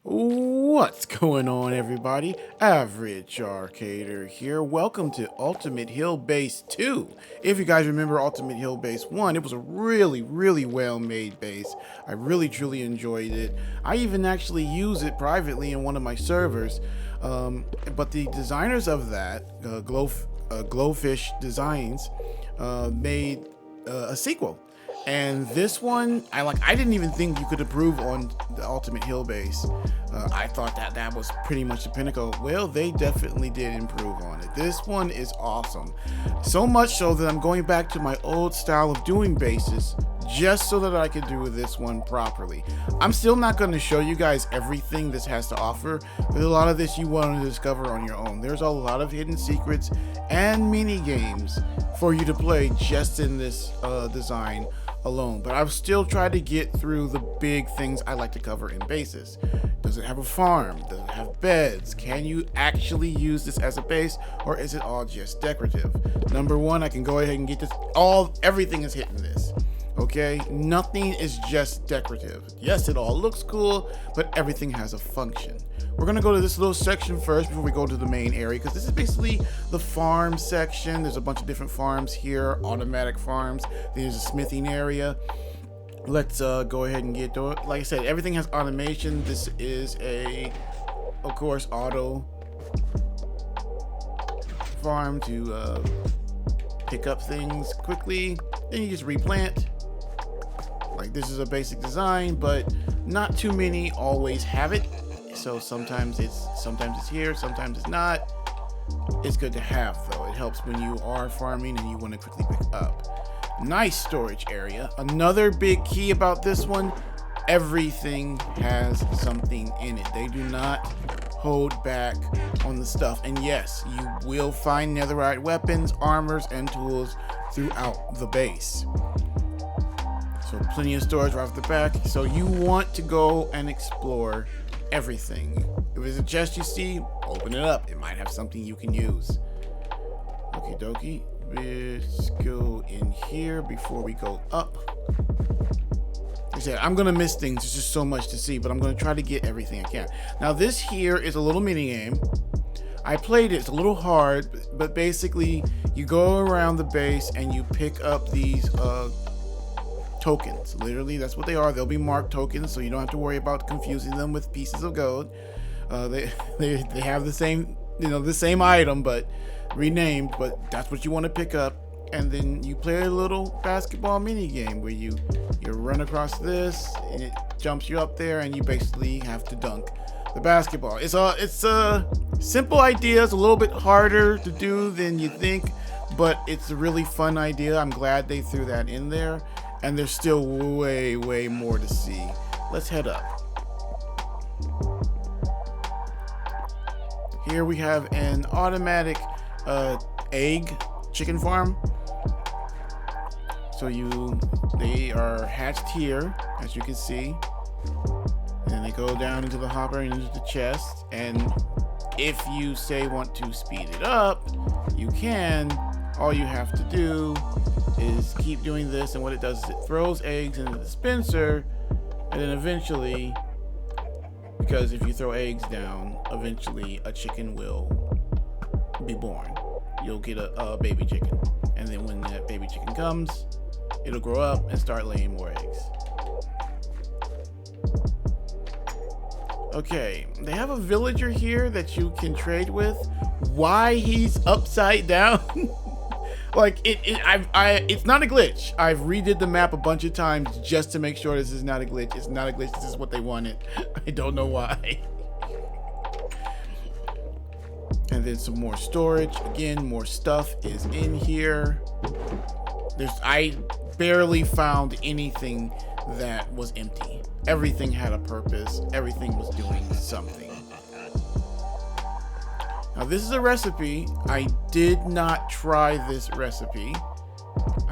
What's going on, everybody? Average Arcader here. Welcome to Ultimate Hill Base 2. If you guys remember Ultimate Hill Base 1, it was a really well made base. I really truly enjoyed it. I even actually use it privately in one of my servers. But the designers of that, Glowfish Designs, made a sequel. And this one, I didn't even think you could improve on the Ultimate Hill base. I thought that was pretty much the pinnacle. Well, they definitely did improve on it. This one is awesome. So much so that I'm going back to my old style of doing bases just so that I could do this one properly. I'm still not going to show you guys everything this has to offer, but a lot of this you want to discover on your own. There's a lot of hidden secrets and mini games for you to play just in this design alone, but I've still tried to get through the big things I like to cover in bases. Does it have a farm? Does it have beds? Can you actually use this as a base, or is it all just decorative? Number one, I can go ahead and get this. Everything is hitting this. Okay, nothing is just decorative. Yes, it all looks cool, but everything has a function. We're gonna go to this little section first before we go to the main area, because this is basically the farm section. There's a bunch of different farms here, automatic farms. There's a smithing area. Let's go ahead and get to it. Like I said, everything has automation. This is of course, auto farm to pick up things quickly. Then you just replant. Like, this is a basic design, but not too many always have it. So sometimes it's here, sometimes it's not. It's good to have, though. It helps when you are farming and you want to quickly pick up. Nice storage area. Another big key about this one, everything has something in it. They do not hold back on the stuff. And yes, you will find netherite weapons, armors, and tools throughout the base. So plenty of storage right off the back. So you want to go and explore everything. If it's a chest you see, open it up. It might have something you can use. Okie dokie. Let's go in here before we go up. Like I said, I'm gonna miss things. There's just so much to see, but I'm gonna try to get everything I can. Now this here is a little mini game. I played it. It's a little hard, but basically you go around the base and you pick up these tokens. Literally, that's what they are. They'll be marked tokens, so you don't have to worry about confusing them with pieces of gold. They have the same, the same item, but renamed. But that's what you want to pick up, and then you play a little basketball mini game where you run across this, and it jumps you up there, and you basically have to dunk the basketball. It's a simple idea. It's a little bit harder to do than you think, but it's a really fun idea. I'm glad they threw that in there. And there's still way more to see. Let's head up. Here we have an automatic egg chicken farm. So they are hatched here, as you can see. And they go down into the hopper and into the chest. And if you want to speed it up, you can. All you have to do is keep doing this, and what it does is it throws eggs into the dispenser, and then eventually, because if you throw eggs down, eventually a chicken will be born. You'll get a baby chicken, and then when that baby chicken comes, it'll grow up and start laying more eggs. Okay, they have a villager here that you can trade with. Why he's upside down? Like, it's not a glitch. I've redid the map a bunch of times just to make sure this is not a glitch. It's not a glitch. This is what they wanted. I don't know why. And then some more storage. Again, more stuff is in here. I barely found anything that was empty. Everything had a purpose. Everything was doing something. Now this is a recipe. I did not try this recipe.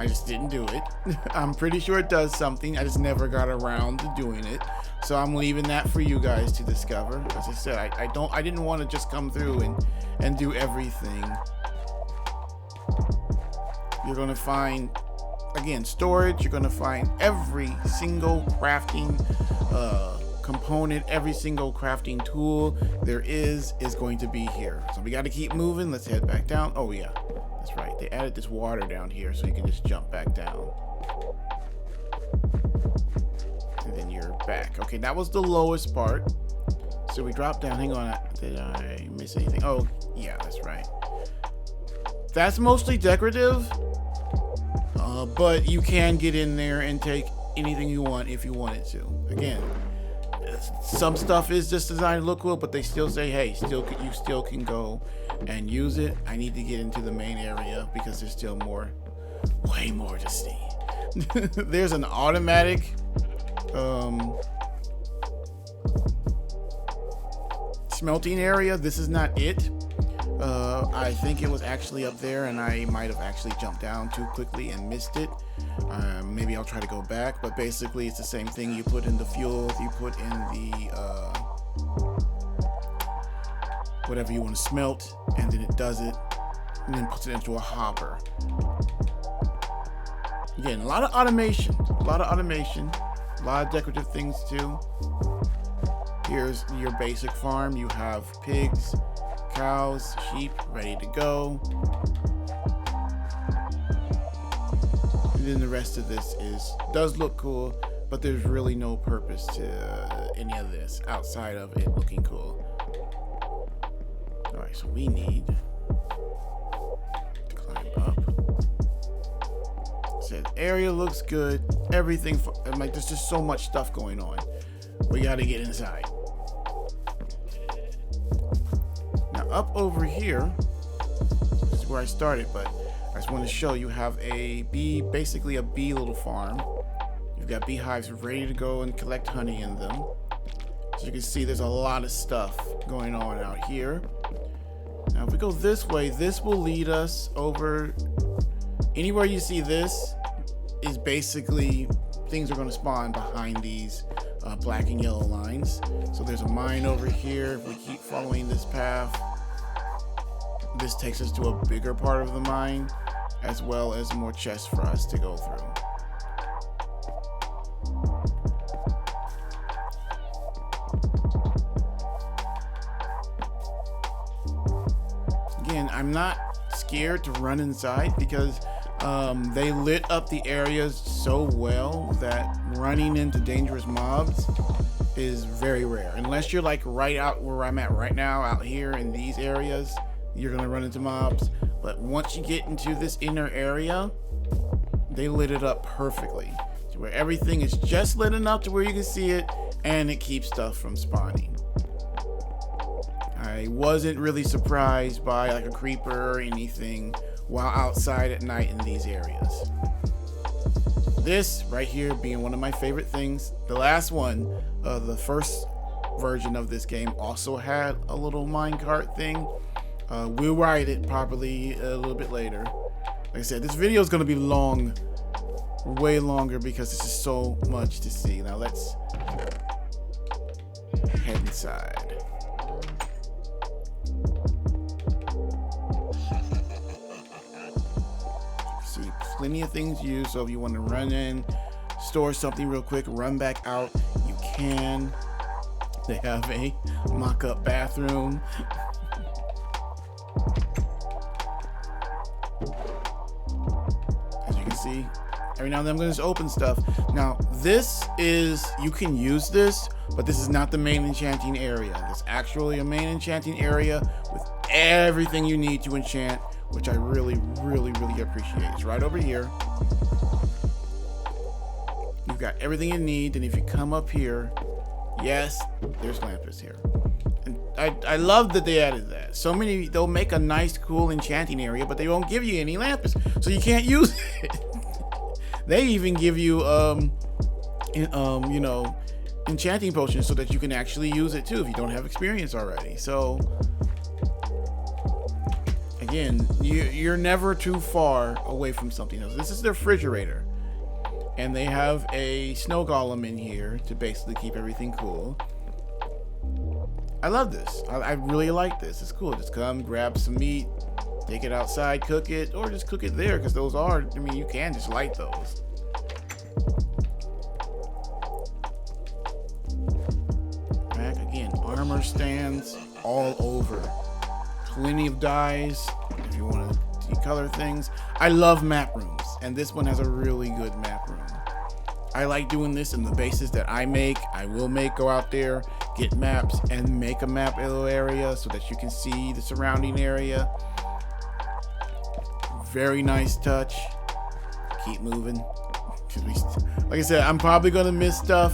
I just didn't do it. I'm pretty sure it does something. I just never got around to doing it. So I'm leaving that for you guys to discover. As I said, I didn't want to just come through and do everything. You're gonna find, again, storage. You're gonna find every single crafting component, every single crafting tool there is going to be here. So we got to keep moving. Let's head back down. Oh yeah, that's right. They added this water down here so you can just jump back down. And then you're back. Okay, that was the lowest part. So we dropped down. Hang on. Did I miss anything? Oh, yeah, that's right. That's mostly decorative. But you can get in there and take anything you want if you wanted to. Again, some stuff is just designed to look cool, but they still say, hey, you still can go and use it. I need to get into the main area because there's still more, way more to see. There's an automatic smelting area. This is not it. I think it was actually up there and I might have actually jumped down too quickly and missed it. Maybe I'll try to go back, but basically it's the same thing. You put in the fuel, you put in the whatever you want to smelt, and then it does it and then puts it into a hopper. Again, a lot of automation, a lot of decorative things too. Here's your basic farm. You have pigs, cows, sheep ready to go. And then the rest of this does look cool, but there's really no purpose to any of this outside of it looking cool. All right, so we need to climb up. Said area looks good. Everything, like there's just so much stuff going on. We got to get inside. Now up over here, this is where I started, but I just want to show you have a bee, basically a bee little farm. You've got beehives ready to go and collect honey in them. So you can see there's a lot of stuff going on out here. Now if we go this way, this will lead us over. Anywhere you see this is basically things are going to spawn behind these black and yellow lines. So there's a mine over here. If we keep following this path, this takes us to a bigger part of the mine, as well as more chests for us to go through. Again, I'm not scared to run inside because they lit up the areas so well that running into dangerous mobs is very rare. Unless you're like right out where I'm at right now, out here in these areas, you're gonna run into mobs. But once you get into this inner area, they lit it up perfectly to where everything is just lit enough to where you can see it and it keeps stuff from spawning. I wasn't really surprised by like a creeper or anything while outside at night in these areas. This right here being one of my favorite things. The last one, the first version of this game also had a little minecart thing. We'll ride it properly a little bit later. Like I said, this video is going to be long, way longer because there's just so much to see. Now let's head inside. See, plenty of things used. So if you want to run in, store something real quick, run back out, you can. They have a mock-up bathroom. As you can see, every now and then I'm going to just open stuff. Now this is, you can use this, but this is not the main enchanting area. There's actually a main enchanting area with everything you need to enchant, which I really appreciate. It's right over here. You've got everything you need, and if you come up here, yes, there's lapis here. And I love that they added that. So many, they'll make a nice, cool enchanting area, but they won't give you any lapis, so you can't use it. They even give you, you know, enchanting potions so that you can actually use it too if you don't have experience already. So again, you're never too far away from something else. This is the refrigerator, and they have a snow golem in here to basically keep everything cool. I love this. I really like this. It's cool. Just come, grab some meat, take it outside, cook it, or just cook it there, because those are, I mean, you can just light those. Back again, armor stands all over. Plenty of dyes if you want to decolor things. I love map rooms, and this one has a really good map room. I like doing this in the bases that I make. I will go out there, get maps, and make a map area so that you can see the surrounding area. Very nice touch. Keep moving. Like I said, I'm probably gonna miss stuff,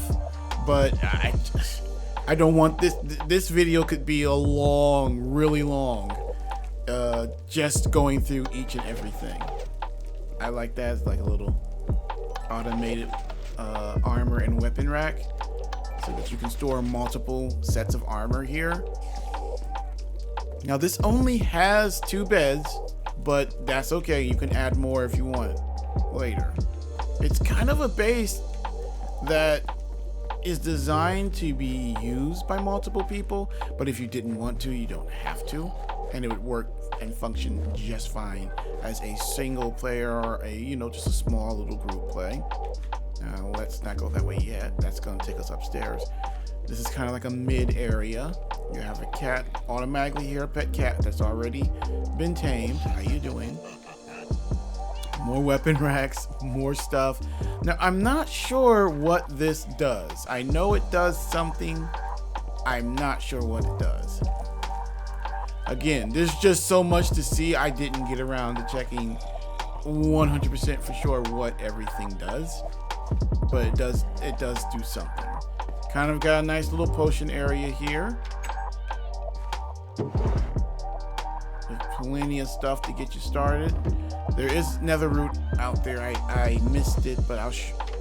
but I don't want this video could be a long, really long, just going through each and everything. I like that. It's like a little automated armor and weapon rack, so that you can store multiple sets of armor here. Now this only has 2 beds, but that's okay. You can add more if you want later. It's kind of a base that is designed to be used by multiple people, but if you didn't want to, you don't have to, and it would work and function just fine as a single player or a, you know, just a small little group play. Now let's not go that way yet. That's going to take us upstairs. This is kind of like a mid area. You have a cat automatically here, a pet cat that's already been tamed. How you doing? More weapon racks, more stuff. Now I'm not sure what this does. I know it does something. I'm not sure what it does. Again, there's just so much to see. I didn't get around to checking 100% for sure what everything does, but it does do something. Kind of got a nice little potion area here. There's plenty of stuff to get you started. There is nether root out there. I missed it, but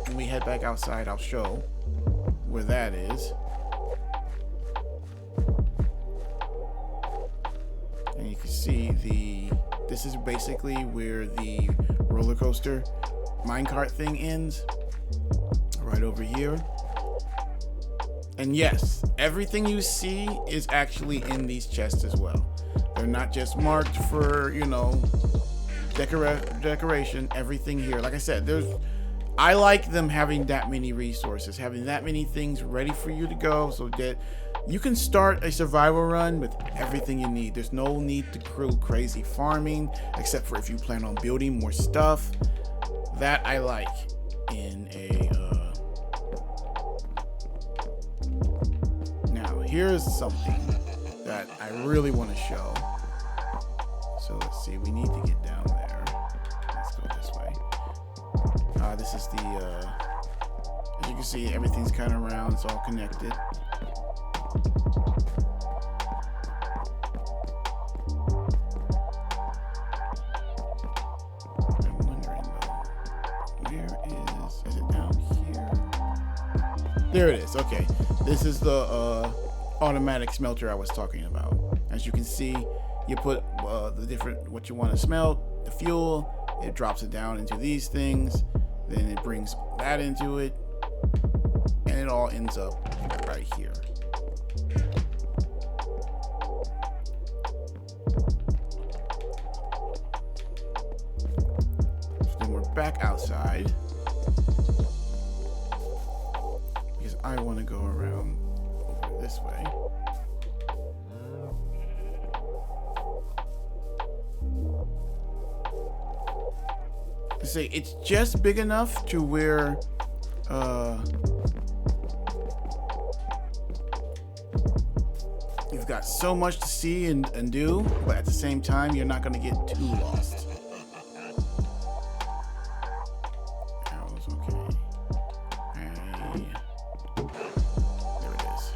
when we head back outside, I'll show where that is. And you can see this is basically where the roller coaster minecart thing ends, right over here. And yes, everything you see is actually in these chests as well. They're not just marked for, you know, decoration. Everything here, like I said, I like them having that many resources, having that many things ready for you to go, so that you can start a survival run with everything you need. There's no need to crew crazy farming, except for if you plan on building more stuff. That I like in a now here's something that I really want to show. So let's see, we need to get down there. Let's go this way. This is the as you can see, everything's kind of round, it's all connected. I'm wondering though, where is it down here? There it is. Okay, this is the automatic smelter I was talking about. As you can see, you put the different what you want to smelt, the fuel, it drops it down into these things, then it brings that into it, and it all ends up right here. So then we're back outside because I want to go around over this way. Say it's just big enough to where you've got so much to see and do, but at the same time you're not going to get too lost. Arrows, okay. Hey. There it is.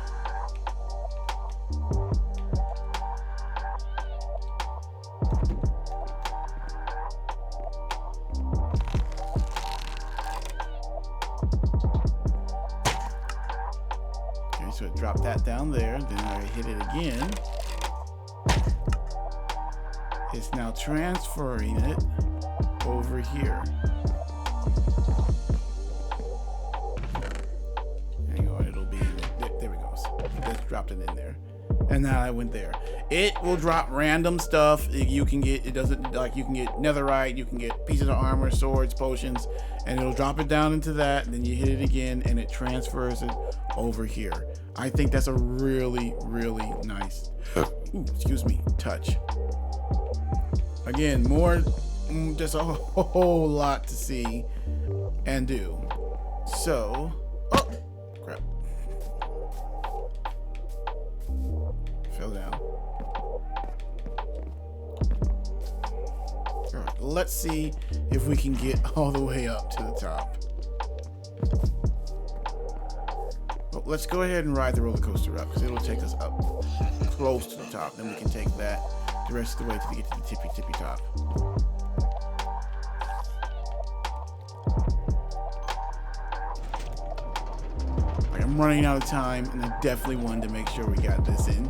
So it dropped that down there, then I hit it again, It's now transferring it over here. Hang on, it'll be there we go. Just dropped it in there. And now I went there. It will drop random stuff. You can get, it doesn't, like, you can get netherite, you can get pieces of armor, swords, potions, and it'll drop it down into that, and then you hit it again and it transfers it over here. I think that's a really, really nice, excuse me, touch. Again, more, just a whole lot to see and do. So, oh, crap. Fell down. All right, let's see if we can get all the way up to the top. Well, let's go ahead and ride the roller coaster up because it'll take us up close to the top. Then we can take that the rest of the way to get to the tippy top. I'm running out of time, and I definitely wanted to make sure we got this in.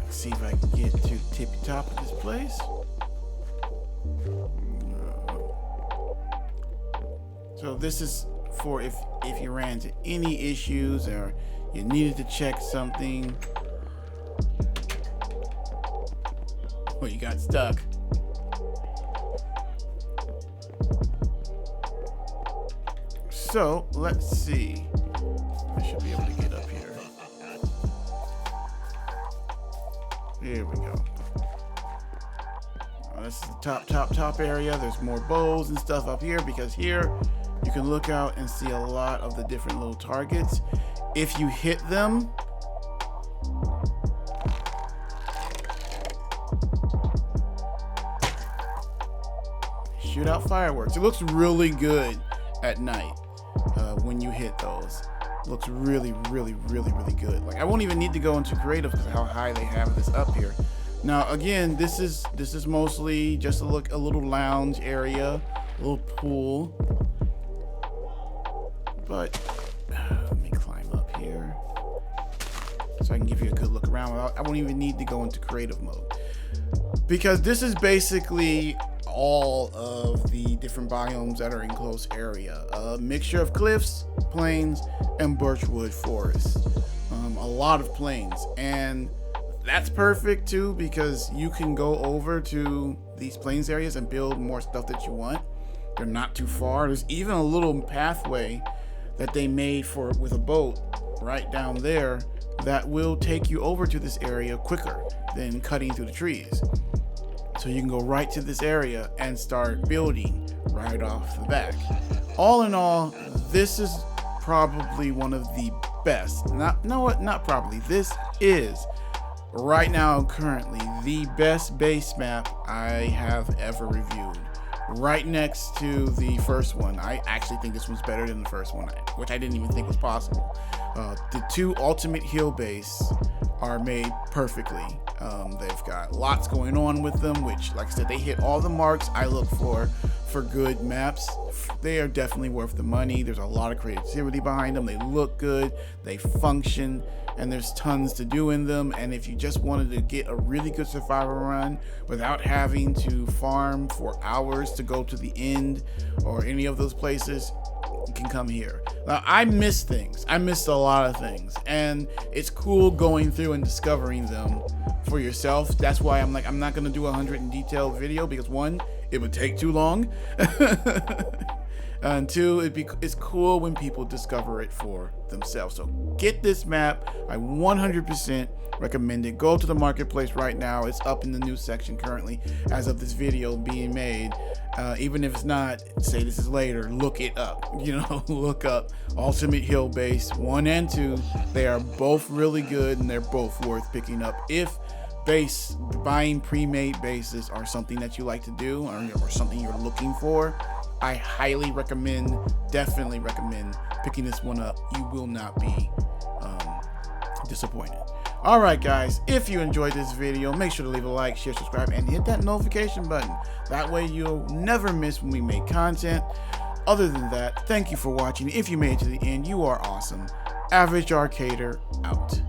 See if I can get to the tippy top of this place. So this is for if you ran into any issues or you needed to check something or you got stuck. So let's see. I should be able to get up here. Here we go. This is the top area. There's more bows and stuff up here because here you can look out and see a lot of the different little targets. If you hit them, shoot out fireworks. It looks really good at night when you hit those. Looks really, really, really, really good. Like, I won't even need to go into creative because of how high they have this up here. Now, again, this is mostly just a little lounge area, a little pool. But let me climb up here so I can give you a good look around. I won't even need to go into creative mode because this is basically all of the different biomes that are in close area. A mixture of cliffs, plains, and birchwood forests. A lot of plains, and that's perfect too because you can go over to these plains areas and build more stuff that you want. They're not too far. There's even a little pathway that they made with a boat right down there that will take you over to this area quicker than cutting through the trees. So you can go right to this area and start building right off the back. All in all, this is probably one of the best. Not probably. This is right now currently the best base map I have ever reviewed. Right next to the first one. I actually think this one's better than the first one, which I didn't even think was possible. The two Ultimate Hill Base are made perfectly. They've got lots going on with them, which, like I said, they hit all the marks I look for good maps. They are definitely worth the money. There's a lot of creativity behind them. They look good, they function, and there's tons to do in them. And if you just wanted to get a really good survival run without having to farm for hours to go to the end or any of those places, you can come here. Now, I miss things. I missed a lot of things, and it's cool going through and discovering them for yourself. That's why I'm like, I'm not gonna do a 100 in detail video because one, it would take too long. And two, it's cool when people discover it for themselves. So get this map. I 100% recommend it. Go to the marketplace right now. It's up in the news section currently as of this video being made. Even if it's not, say this is later, look it up. Look up Ultimate Hill Base 1 and 2. They are both really good and they're both worth picking up if buying pre-made bases are something that you like to do or something you're looking for. I highly recommend, definitely recommend picking this one up. You will not be disappointed. All right, guys, if you enjoyed this video, make sure to leave a like, share, subscribe, and hit that notification button. That way you'll never miss when we make content. Other than that, thank you for watching. If you made it to the end, you are awesome. Average Arcader out.